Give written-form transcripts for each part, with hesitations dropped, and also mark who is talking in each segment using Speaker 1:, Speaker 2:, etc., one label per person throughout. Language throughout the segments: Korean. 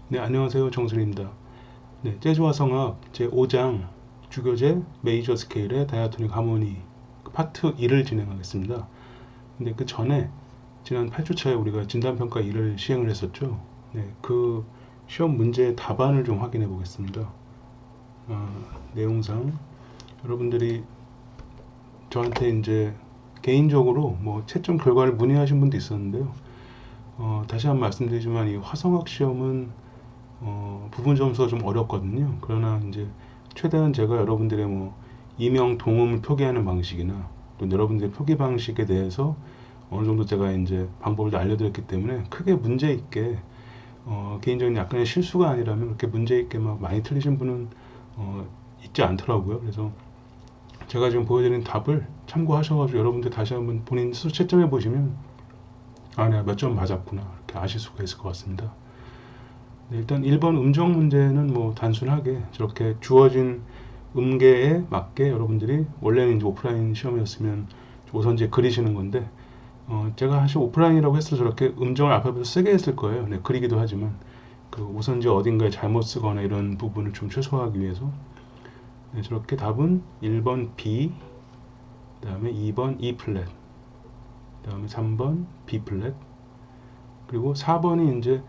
Speaker 1: 네, 안녕하세요. 정수리입니다. 네, 재즈와 성악 제5장 주교제 메이저 스케일의 다이아토닉 하모니 파트 2를 진행하겠습니다. 근데 그 전에 지난 8주차에 우리가 진단평가 2를 시행을 했었죠. 네, 그 시험 문제의 답안을 좀 확인해 보겠습니다. 내용상 여러분들이 저한테 이제 개인적으로 뭐 채점 결과를 문의하신 분도 있었는데요. 다시 한번 말씀드리지만 이 화성학 시험은 부분 점수가 좀 어렵거든요. 그러나 이제 최대한 제가 여러분들의 뭐 이명 동음을 표기하는 방식이나 또 여러분들의 표기 방식에 대해서 어느 정도 제가 이제 방법을 알려드렸기 때문에 크게 문제 있게 개인적인 약간의 실수가 아니라면 그렇게 문제 있게 막 많이 틀리신 분은 있지 않더라고요. 그래서 제가 지금 보여드린 답을 참고하셔가지고 여러분들 다시 한번 본인 스스로 채점해 보시면 내가 몇 점 맞았구나 이렇게 아실 수가 있을 것 같습니다. 네, 일단 1번 음정 문제는 뭐 단순하게 저렇게 주어진 음계에 맞게 여러분들이 원래는 이제 오프라인 시험이었으면 오선지에 그리시는 건데 제가 사실 오프라인이라고 해서 저렇게 음정을 알파벳으로 쓰게 했을 거예요. 네, 그리기도 하지만 그 오선지 어딘가에 잘못 쓰거나 이런 부분을 좀 최소화하기 위해서 네, 저렇게 답은 1번 B, 그 다음에 2번 E 플랫, 그 다음에 3번 B 플랫, 그리고 4번이 이제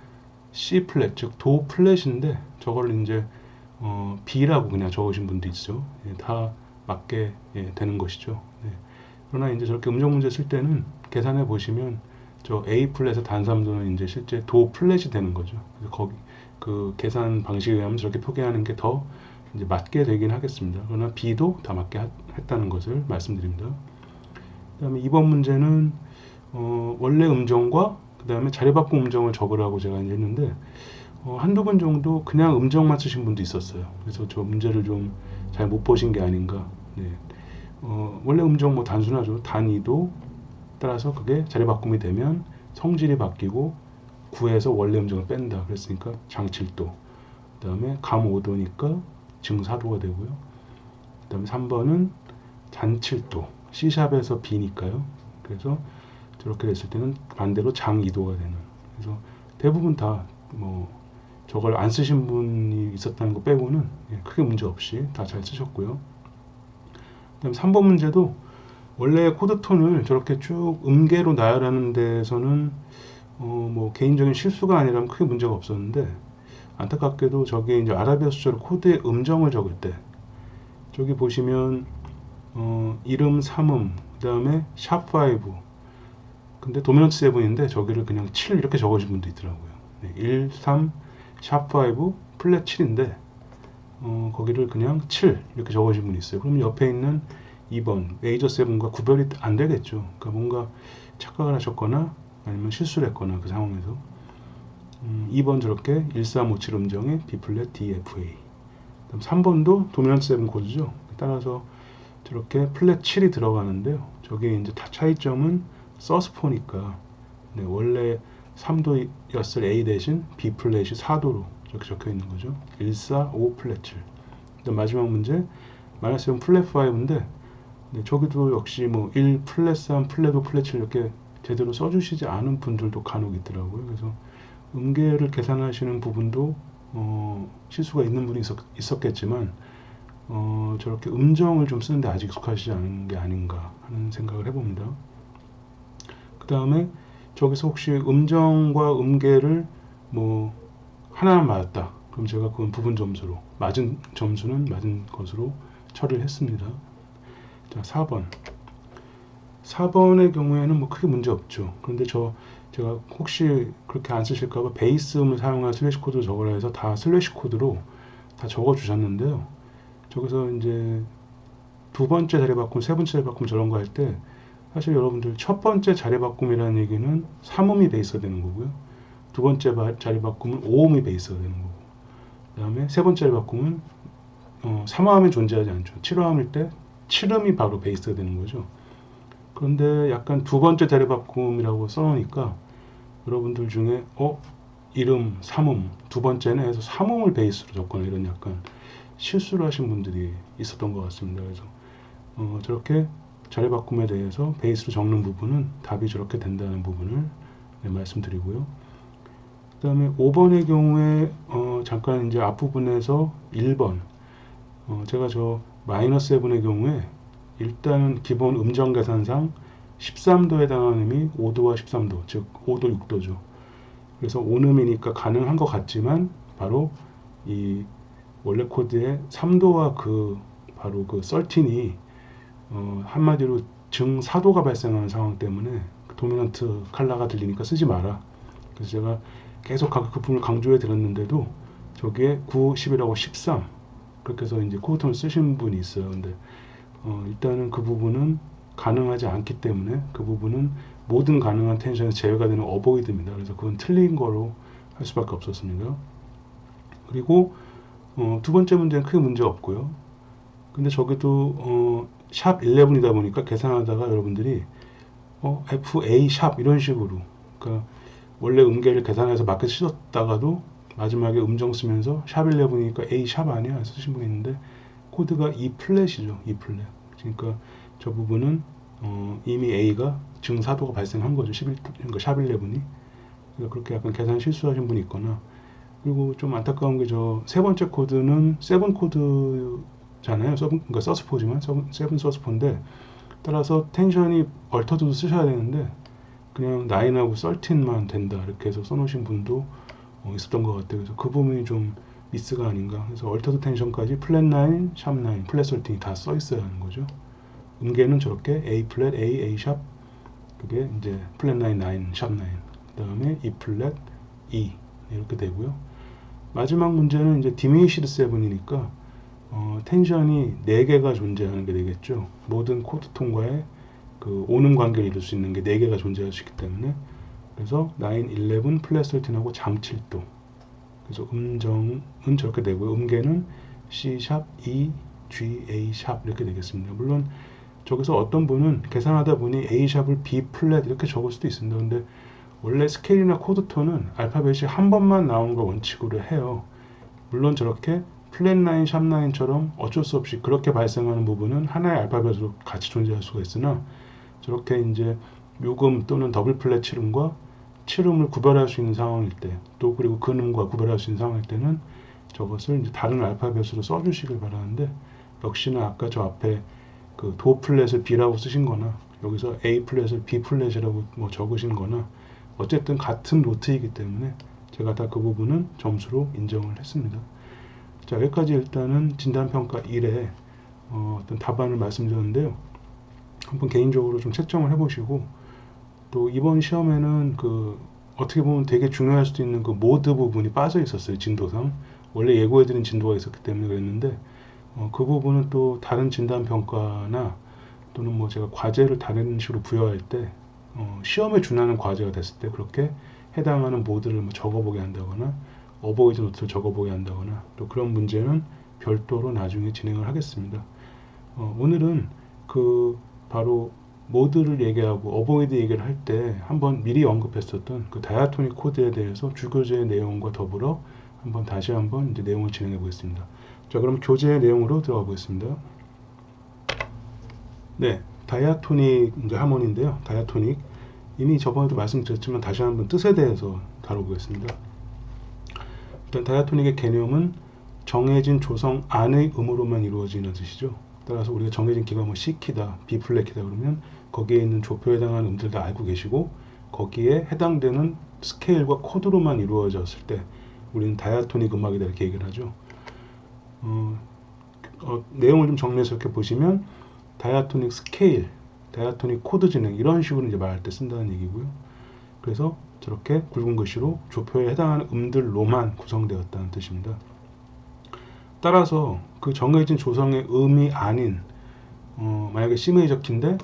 Speaker 1: C 플랫, 즉 도 플랫인데 저걸 이제 B라고 그냥 적으신 분도 있죠. 예, 다 맞게 되는 것이죠. 네. 그러나 이제 저렇게 음정 문제 쓸 때는 계산해 보시면 저 A 플랫의 단삼도는 이제 실제 도 플랫이 되는 거죠. 그래서 거기 그 계산 방식에 의하면 저렇게 표기하는 게 더 이제 맞게 되긴 하겠습니다. 그러나 B도 다 맞게 했다는 것을 말씀드립니다. 그다음에 이번 문제는 원래 음정과 그 다음에 자리바꿈 음정을 적으라고 제가 이제 했는데 한두 번 정도 그냥 음정만 쓰신 분도 있었어요. 그래서 저 문제를 좀 잘 못 보신 게 아닌가. 네. 원래 음정 뭐 단순하죠. 단위도 따라서 그게 자리바꿈이 되면 성질이 바뀌고 구에서 원래 음정을 뺀다. 그랬으니까 장칠도. 그 다음에 감오도니까 증사도가 되고요. 그 다음에 3번은 잔칠도. C샵에서 B니까요. 그래서 저렇게 됐을 때는 반대로 장이도가 되는. 그래서 대부분 다 뭐 저걸 안 쓰신 분이 있었다는 거 빼고는 크게 문제 없이 다 잘 쓰셨고요. 그다음 3번 문제도 원래 코드 톤을 저렇게 쭉 음계로 나열하는 데서는 뭐 개인적인 실수가 아니라면 크게 문제가 없었는데 안타깝게도 저게 이제 아라비아 숫자로 코드의 음정을 적을 때 저기 보시면 이름 3음 그다음에 샵5 근데 도미넌트 7인데 저기를 그냥 7 이렇게 적으신 분도 있더라고요. 네, 1, 3, 샵5, 플랫 7인데 거기를 그냥 7 이렇게 적으신 분이 있어요. 그럼 옆에 있는 2번 메이저 7과 구별이 안 되겠죠. 그러니까 뭔가 착각을 하셨거나 아니면 실수를 했거나 그 상황에서 2번 저렇게 1357 음정에 B 플랫 D, F, A 3번도 도미넌트 7 코드죠. 따라서 저렇게 플랫 7이 들어가는데요. 저게 이제 다 차이점은 서스포니까 네, 원래 3도였을 A 대신 B 플랫이 4도로 이렇게 적혀 있는 거죠. 1, 4, 5 플랫 7. 마지막 문제 마이너스 7 플랫 5인데 네, 저기도 역시 뭐 1 플랫 3 플랫 5 플랫 7 이렇게 제대로 써주시지 않은 분들도 간혹 있더라고요. 그래서 음계를 계산하시는 부분도 실수가 있는 분이 있었겠지만 저렇게 음정을 좀 쓰는데 아직 익숙하시지 않은 게 아닌가 하는 생각을 해봅니다. 그 다음에 저기서 혹시 음정과 음계를 뭐 하나만 맞았다. 그럼 제가 그건 부분 점수로 맞은 점수는 맞은 것으로 처리를 했습니다. 자, 4번. 4번의 경우에는 뭐 크게 문제 없죠. 그런데 제가 혹시 그렇게 안 쓰실까봐 베이스음을 사용한 슬래시 코드를 적으라 해서 다 슬래시 코드로 다 적어 주셨는데요. 저기서 이제 두 번째 자리 바꿈, 세 번째 자리 바꿈 저런 거 할 때 사실 여러분들 첫 번째 자리 바꿈이라는 얘기는 3음이 베이스가 되는 거고요. 두 번째 자리 바꿈은 5음이 베이스가 되는 거고 그 다음에 세 번째 자리 바꿈은 3화음이 존재하지 않죠. 7화음일 때 7음이 바로 베이스가 되는 거죠. 그런데 약간 두 번째 자리 바꿈이라고 써놓으니까 여러분들 중에 이름 3음 두 번째는 해서 3음을 베이스로 적거나 이런 약간 실수를 하신 분들이 있었던 것 같습니다. 그래서 저렇게 자리 바꿈에 대해서 베이스로 적는 부분은 답이 저렇게 된다는 부분을 말씀드리고요. 그다음에 5번의 경우에 잠깐 이제 앞부분에서 1번 제가 저 -7의 경우에 일단은 기본 음정 계산상 13도에 해당하는 음이 5도와 13도, 즉 5도, 6도죠. 그래서 온음이니까 가능한 것 같지만 바로 이 원래 코드의 3도와 바로 그 썰틴이 한마디로 증4도가 발생하는 상황 때문에 도미넌트 칼라가 들리니까 쓰지 마라. 그래서 제가 계속 그 부분을 강조해 드렸는데도 저기에 9, 11하고 13 그렇게 해서 이제 코드톤을 쓰신 분이 있어요. 근데 일단은 그 부분은 가능하지 않기 때문에 그 부분은 모든 가능한 텐션에서 제외가 되는 어보이드입니다. 그래서 그건 틀린 거로 할 수밖에 없었습니다. 그리고 두 번째 문제는 크게 문제 없고요. 근데 저기도 샵 11이다 보니까 계산하다가 여러분들이 FA 샵 이런 식으로 그러니까 원래 음계를 계산해서 맞게 쓰셨다가도 마지막에 음정 쓰면서 샵 11이니까 A 샵 아니야 쓰신 분이 있는데 코드가 E 플랫이죠. E 플랫. 그러니까 저 부분은 이미 A가 증사도가 발생한 거죠. 11, 그러니까 샵 11이. 그러니까 그렇게 약간 계산 실수하신 분이 있거나 그리고 좀 안타까운 게 저 세 번째 코드는 세븐 코드잖아요. 그러니까 서스포지만 세븐 서스포인데 따라서 텐션이 얼터드도 쓰셔야 되는데 그냥 9하고 13만 된다 이렇게 해서 써놓으신 분도 있었던 것 같아요. 그래서 그 부분이 좀 미스가 아닌가. 그래서 얼터드 텐션까지 플랫 9, 샵 9, 플랫 13이 다 써 있어야 하는 거죠. 음계는 저렇게 A 플랫, A 샵, 그게 이제 플랫 9, 9, 샵 9, 그 다음에 E 플랫, E 이렇게 되고요. 마지막 문제는 이제 디미니시드 7이니까 텐션이 4개가 존재하는 게 되겠죠. 모든 코드 톤과의 그 오는 관계를 이룰 수 있는 게 4개가 존재할 수 있기 때문에 그래서 9, 11, 플랫 13하고 장 7도 그래서 음정은 저렇게 되고요. 음계는 C 샵, E, G, A 샵 이렇게 되겠습니다. 물론 저기서 어떤 분은 계산하다 보니 A 샵을 B 플랫 이렇게 적을 수도 있습니다. 근데 원래 스케일이나 코드 톤은 알파벳이 한 번만 나오는 걸 원칙으로 해요. 물론 저렇게 플랫 9, 샵 9처럼 어쩔 수 없이 그렇게 발생하는 부분은 하나의 알파벳으로 같이 존재할 수가 있으나 저렇게 이제 요금 또는 더블 플랫 7음과 7음을 구별할 수 있는 상황일 때, 또 그리고 근음과 구별할 수 있는 상황일 때는 저것을 이제 다른 알파벳으로 써주시길 바라는데 역시나 아까 저 앞에 그 도 플랫을 B라고 쓰신 거나 여기서 A 플랫을 B 플랫이라고 뭐 적으신 거나 어쨌든 같은 노트이기 때문에 제가 다 그 부분은 점수로 인정을 했습니다. 자, 여기까지 일단은 진단평가 1에 어떤 답안을 말씀드렸는데요. 한번 개인적으로 좀 채점을 해보시고 또 이번 시험에는 그 어떻게 보면 되게 중요할 수도 있는 그 모드 부분이 빠져 있었어요. 진도상 원래 예고해드린 진도가 있었기 때문에 그랬는데 그 부분은 또 다른 진단평가나 또는 뭐 제가 과제를 다른 식으로 부여할 때 시험에 준하는 과제가 됐을 때 그렇게 해당하는 모드를 뭐 적어보게 한다거나 어버이드 노트를 적어보게 한다거나 또 그런 문제는 별도로 나중에 진행을 하겠습니다. 오늘은 그 바로 모드를 얘기하고 어버이드 얘기를 할 때 한번 미리 언급했었던 그 다이아토닉 코드에 대해서 주교재의 내용과 더불어 한번 다시 한번 이제 내용을 진행해 보겠습니다. 자, 그럼 교재의 내용으로 들어가 보겠습니다. 네, 다이아토닉 이제 하모니인데요. 다이아토닉 이미 저번에도 말씀드렸지만 다시 한번 뜻에 대해서 다뤄보겠습니다. 일단 다이아토닉의 개념은 정해진 조성 안의 음으로만 이루어지는 뜻이죠. 따라서 우리가 정해진 키가 뭐 C키다, B플랫 키다 그러면 거기에 있는 조표에 해당하는 음들 다 알고 계시고 거기에 해당되는 스케일과 코드로만 이루어졌을 때 우리는 다이아토닉 음악이다 이렇게 얘기를 하죠. 내용을 좀 정리해서 이렇게 보시면 다이아토닉 스케일, 다이아토닉 코드 진행 이런 식으로 이제 말할 때 쓴다는 얘기고요. 그래서 저렇게 굵은 글씨로 조표에 해당하는 음들로만 구성되었다는 뜻입니다. 따라서 그 정해진 조성의 음이 아닌 만약에 C 메이저 키인데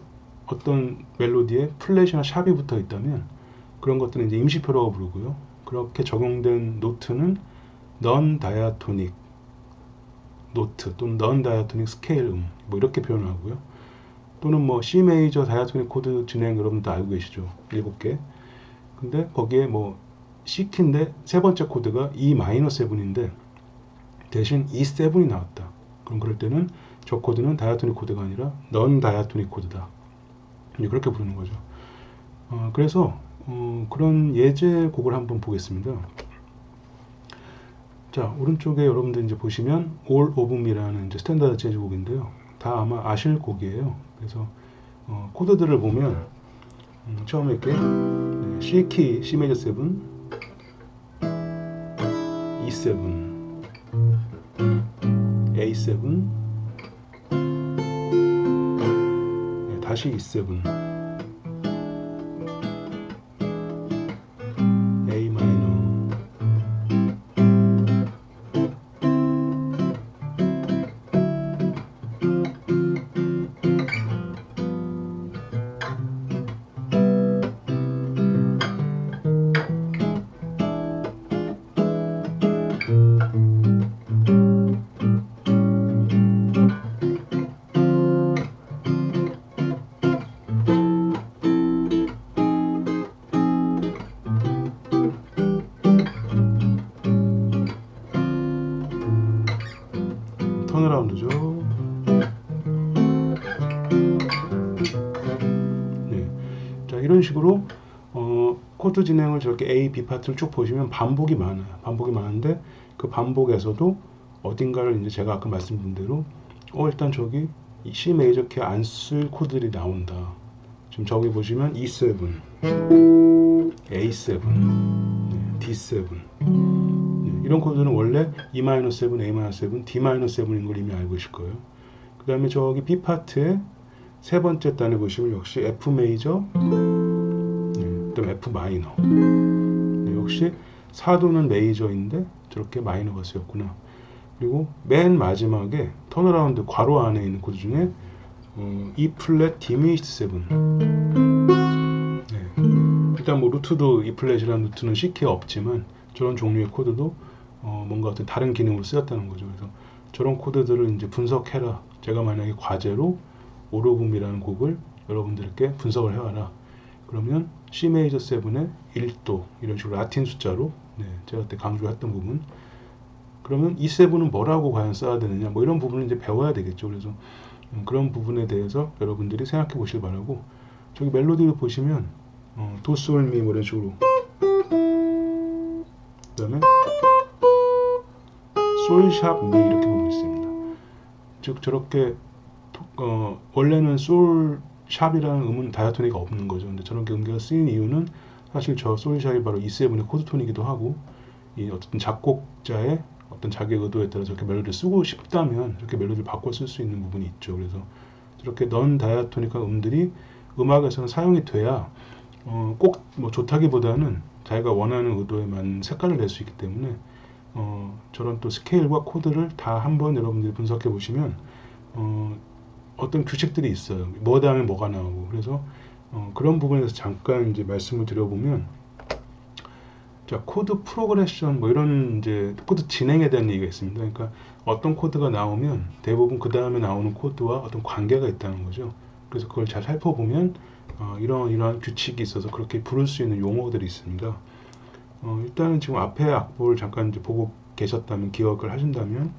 Speaker 1: 어떤 멜로디에 플랫이나 샵이 붙어 있다면 그런 것들은 이제 임시표라고 부르고요. 그렇게 적용된 노트는 넌 다이아토닉 노트 또는 넌 다이아토닉 스케일 뭐 이렇게 표현을 하고요. 또는 뭐 C 메이저 다이아토닉 코드 진행 여러분 다 알고 계시죠? 7개. 근데 거기에 뭐 C 키인데 세 번째 코드가 E 마이너 7인데 대신 E7이 나왔다. 그럼 그럴 때는 저 코드는 다이아토닉 코드가 아니라 넌 다이아토닉 코드다. 그렇게 부르는 거죠. 그래서 그런 예제곡을 한번 보겠습니다. 자, 오른쪽에 여러분들 이제 보시면 All of Me라는 이제 스탠다드 재즈 곡인데요. 다 아마 아실 곡이에요. 그래서 코드들을 보면 처음에 이렇게 C 키, C 메이저 7, E7, A7, 다시 E7, A 마이너, 턴어라운드죠. 네. 자, 이런 식으로 코드 진행을 저렇게 A, B 파트를 쭉 보시면 반복이 많아요. 반복이 많은데 그 반복에서도 어딘가를 이제 제가 아까 말씀드린 대로 일단 저기 이 C 메이저 키 안 쓸 코드들이 나온다. 지금 저기 보시면 E7, A7, D7 이런 코드는 원래 E-7, A-7, D-7인 걸 이미 알고 계실 거예요. 그 다음에 저기 B 파트의 세 번째 단에 보시면 역시 F 메이저, 그다음 F 마이너. 역시 4도는 메이저인데 저렇게 마이너가 쓰였구나. 그리고 맨 마지막에 턴어라운드 괄호 안에 있는 코드 중에 E 플랫 디미니스트 7. 일단 뭐 루트도 E 플랫이라는 루트는 C키에 없지만 저런 종류의 코드도 뭔가 어떤 다른 기능으로 쓰였다는 거죠. 그래서 저런 코드들을 이제 분석해라. 제가 만약에 과제로 오로금이라는 곡을 여러분들께 분석을 해와라. 그러면 C 메이저 7의 1도 이런 식으로 라틴 숫자로 제가 그때 강조했던 부분. 그러면 E7은 뭐라고 과연 써야 되느냐 뭐 이런 부분을 이제 배워야 되겠죠. 그래서 그런 부분에 대해서 여러분들이 생각해 보실 바라고, 저기 멜로디를 보시면 도솔미 뭐 이런 식으로, 그 다음에 솔샵 미 이렇게 부르고 있습니다. 즉 저렇게 원래는 솔샵이라는 음은 다이아토닉이 없는 거죠. 근데 저렇게 음계가 쓰인 이유는 사실 저 솔샵이 바로 E7의 코드톤이기도 하고, 이 어떤 작곡자의 어떤 자기의 의도에 따라 저렇게 멜로디를 쓰고 싶다면 저렇게 멜로디를 바꿔 쓸 수 있는 부분이 있죠. 그래서 저렇게 넌 다이아토닉한 음들이 음악에서는 사용이 돼야 꼭 뭐 좋다기보다는 자기가 원하는 의도에 맞는 색깔을 낼 수 있기 때문에 저런 또 스케일과 코드를 다 한번 여러분들이 분석해 보시면 어떤 규칙들이 있어요. 뭐 다음에 뭐가 나오고. 그래서 그런 부분에 대해서 잠깐 이제 말씀을 드려보면, 자, 코드 프로그레션 뭐 이런 이제 코드 진행에 대한 얘기가 있습니다. 그러니까 어떤 코드가 나오면 대부분 그 다음에 나오는 코드와 어떤 관계가 있다는 거죠. 그래서 그걸 잘 살펴보면 이러한 규칙이 있어서 그렇게 부를 수 있는 용어들이 있습니다. 일단은 지금 앞에 악보를 잠깐 이제 보고 계셨다면, 기억을 하신다면,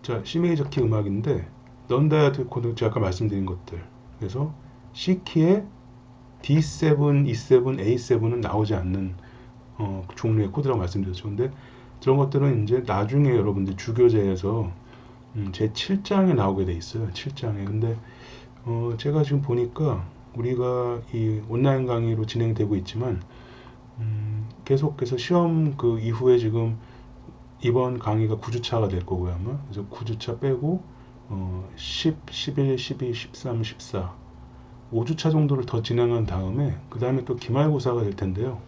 Speaker 1: 자, C 메이저 키 음악인데 넌 다이아토닉 코드 제가 아까 말씀드린 것들, 그래서 C 키에 D7, E7, A7은 나오지 않는 종류의 코드라고 말씀드렸죠. 근데 저런 것들은 이제 나중에 여러분들 주교재에서 제 7장에 나오게 돼 있어요. 7장에. 근데 제가 지금 보니까 우리가 이 온라인 강의로 진행되고 있지만 계속해서 시험 그 이후에 지금 이번 강의가 9주차가 될 거고요 아마. 그래서 9주차 빼고 10, 11, 12, 13, 14 5주차 정도를 더 진행한 다음에 그 다음에 또 기말고사가 될 텐데요.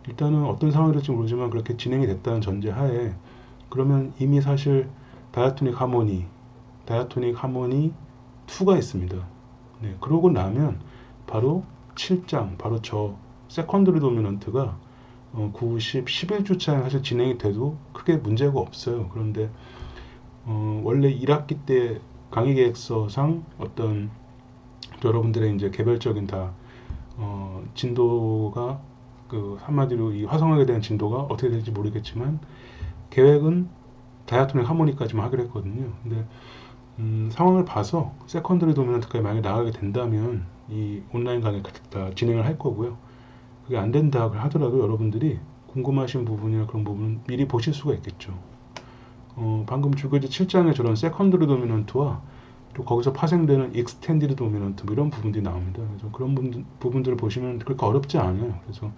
Speaker 1: 일단은 어떤 상황이 될지 모르지만 그렇게 진행이 됐다는 전제 하에, 그러면 이미 사실 다이아토닉 하모니 2가 있습니다. 네, 그러고 나면 바로 7장, 바로 저 세컨더리 도미넌트가 9, 10, 11주차에 사실 진행이 돼도 크게 문제가 없어요. 그런데 원래 1학기 때 강의 계획서상 어떤 여러분들의 이제 개별적인 다 진도가 그 한마디로 이 화성학에 대한 진도가 어떻게 될지 모르겠지만 계획은 다이아토닉 하모니까지만 하기로 했거든요. 근데 상황을 봐서 세컨더리 도미넌트까지 만약에 나가게 된다면 이 온라인 강의 다 진행을 할 거고요. 그게 안 된다 하더라도 여러분들이 궁금하신 부분이나 그런 부분은 미리 보실 수가 있겠죠. 방금 주교제 7장에 저런 세컨드리 도미넌트와 또 거기서 파생되는 익스텐디드 도미넌트 뭐 이런 부분들이 나옵니다. 그래서 그런 부분들을 보시면 그렇게 어렵지 않아요. 그래서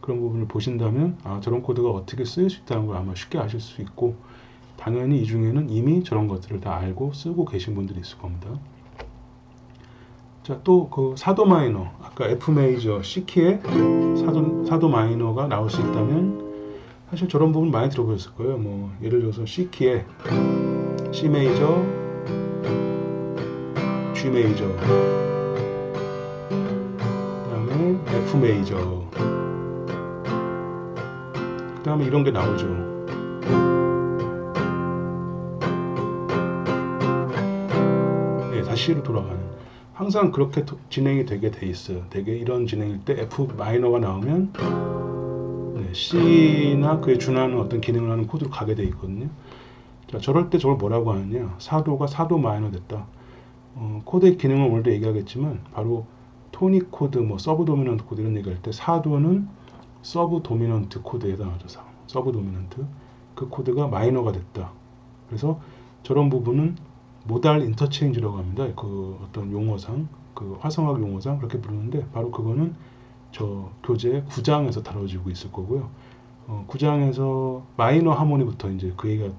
Speaker 1: 그런 부분을 보신다면 저런 코드가 어떻게 쓰일 수 있다는 걸 아마 쉽게 아실 수 있고, 당연히 이 중에는 이미 저런 것들을 다 알고 쓰고 계신 분들이 있을 겁니다. 자, 또 그 사도 마이너, 아까 F 메이저, C 키에 사도 마이너가 나올 수 있다면 사실 저런 부분 많이 들어보셨을 거예요. 뭐 예를 들어서 C 키에 C 메이저, G 메이저, 그다음에 F 메이저, 그다음에 이런 게 나오죠. 네, 다시 C로 돌아가는. 항상 그렇게 진행이 되게 돼 있어요. 되게 이런 진행일 때 F 마이너가 나오면 C나 그에 준하는 어떤 기능을 하는 코드로 가게 돼 있거든요. 자, 저럴 때 저걸 뭐라고 하느냐? 사도가 사도 마이너 됐다. 코드의 기능은 오늘도 얘기하겠지만 바로 토닉 코드, 뭐 서브 도미넌트 코드 이런 얘기할 때 사도는 서브 도미넌트 코드에 해당하죠. 서브 도미넌트. 그 코드가 마이너가 됐다. 그래서 저런 부분은 모달 인터체인지라고 합니다. 그 어떤 용어상, 그 화성학 용어상 그렇게 부르는데 바로 그거는 저 교재 9장에서 다뤄지고 있을 거고요. 9장에서 마이너 하모니부터 이제 그 얘기가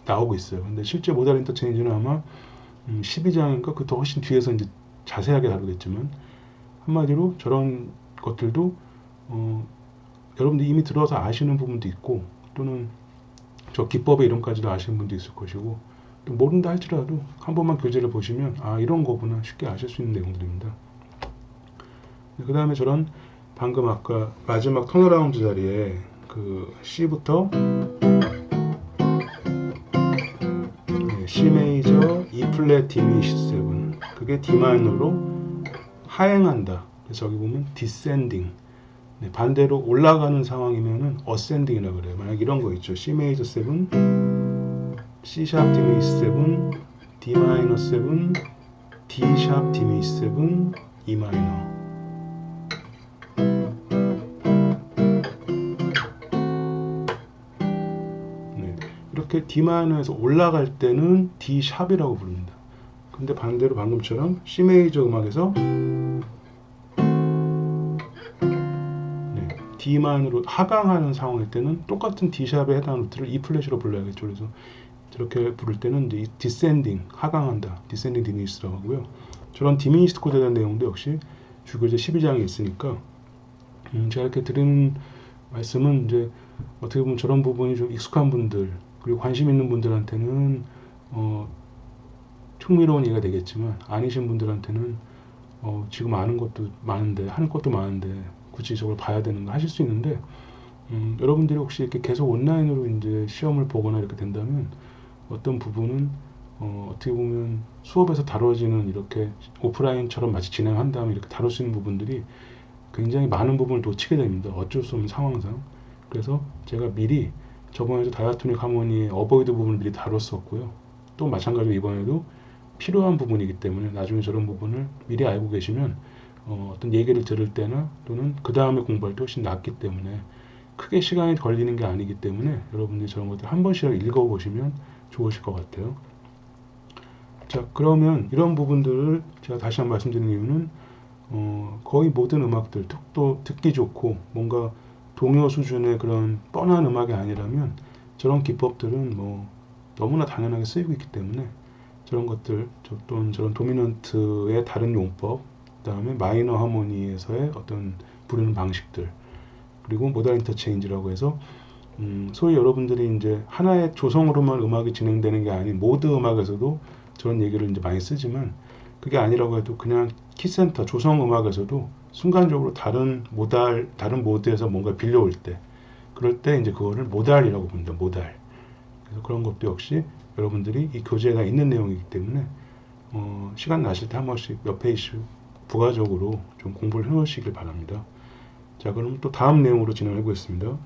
Speaker 1: 나오고 있어요. 근데 실제 모달 인터체인지는 아마 12장인가 그 더 훨씬 뒤에서 이제 자세하게 다루겠지만, 한마디로 저런 것들도 여러분들이 이미 들어서 아시는 부분도 있고, 또는 저 기법의 이름까지도 아시는 분도 있을 것이고, 또 모른다 할지라도 한 번만 교재를 보시면 이런 거구나 쉽게 아실 수 있는 내용들입니다. 그 다음에 저런 방금 아까 마지막 턴어라운드 자리에 그 C부터 C 메이저, E 플랫, D 미니시 7, 그게 D 마이너로 하행한다. 그래서 여기 보면 descending, 반대로 올라가는 상황이면은 ascending이라고 그래요. 만약 이런 거 있죠. C 메이저 7, C 샵 D 미니시 7, D 마이너 7, D 샵 D 미니시 7, E 마이너. 이렇게 D 마이너에서 올라갈 때는 D 샵이라고 부릅니다. 근데 반대로 방금처럼 C 메이저 음악에서 D 마이너로 하강하는 상황일 때는 똑같은 D 샵에 해당하는 노트를 E 플랫으로 불러야겠죠. 그래서 저렇게 부를 때는 이제 descending, 하강한다, descending diminished 하고요. 저런 diminished 코드에 대한 내용도 역시 주교재 12장에 있으니까 제가 이렇게 드리는 말씀은 이제 어떻게 보면 저런 부분이 좀 익숙한 분들, 그리고 관심 있는 분들한테는 흥미로운 얘기가 되겠지만, 아니신 분들한테는 지금 아는 것도 많은데, 하는 것도 많은데 굳이 저걸 봐야 되는가 하실 수 있는데, 여러분들이 혹시 이렇게 계속 온라인으로 이제 시험을 보거나 이렇게 된다면 어떤 부분은 어떻게 보면 수업에서 다뤄지는 이렇게 오프라인처럼 마치 진행한 다음에 이렇게 다룰 수 있는 부분들이 굉장히 많은 부분을 놓치게 됩니다. 어쩔 수 없는 상황상. 그래서 제가 미리 저번에도 다이아토닉 하모니의 어보이드 부분을 미리 다뤘었고요. 또 마찬가지로 이번에도 필요한 부분이기 때문에 나중에 저런 부분을 미리 알고 계시면 어떤 얘기를 들을 때나 또는 그 다음에 공부할 때 훨씬 낫기 때문에, 크게 시간이 걸리는 게 아니기 때문에 여러분들이 저런 것들 한 번씩 읽어보시면 좋으실 것 같아요. 자, 그러면 이런 부분들을 제가 다시 한번 말씀드리는 이유는 거의 모든 음악들, 또 듣기 좋고 뭔가 동요 수준의 그런 뻔한 음악이 아니라면 저런 기법들은 뭐 너무나 당연하게 쓰이고 있기 때문에 저런 것들, 또는 저런 도미넌트의 다른 용법, 그 다음에 마이너 하모니에서의 어떤 부르는 방식들, 그리고 모달 인터체인지라고 해서 소위 여러분들이 이제 하나의 조성으로만 음악이 진행되는 게 아닌 모드 음악에서도 저런 얘기를 이제 많이 쓰지만, 그게 아니라고 해도 그냥 키센터 조성 음악에서도 순간적으로 다른 모드에서 뭔가 빌려올 때, 그럴 때 이제 그거를 모달이라고 부릅니다. 모달. 그래서 그런 것도 역시 여러분들이 이 교재에 있는 내용이기 때문에 시간 나실 때 한 번씩 몇 페이지 부가적으로 좀 공부를 해놓으시길 바랍니다. 자, 그럼 또 다음 내용으로 진행해 보겠습니다.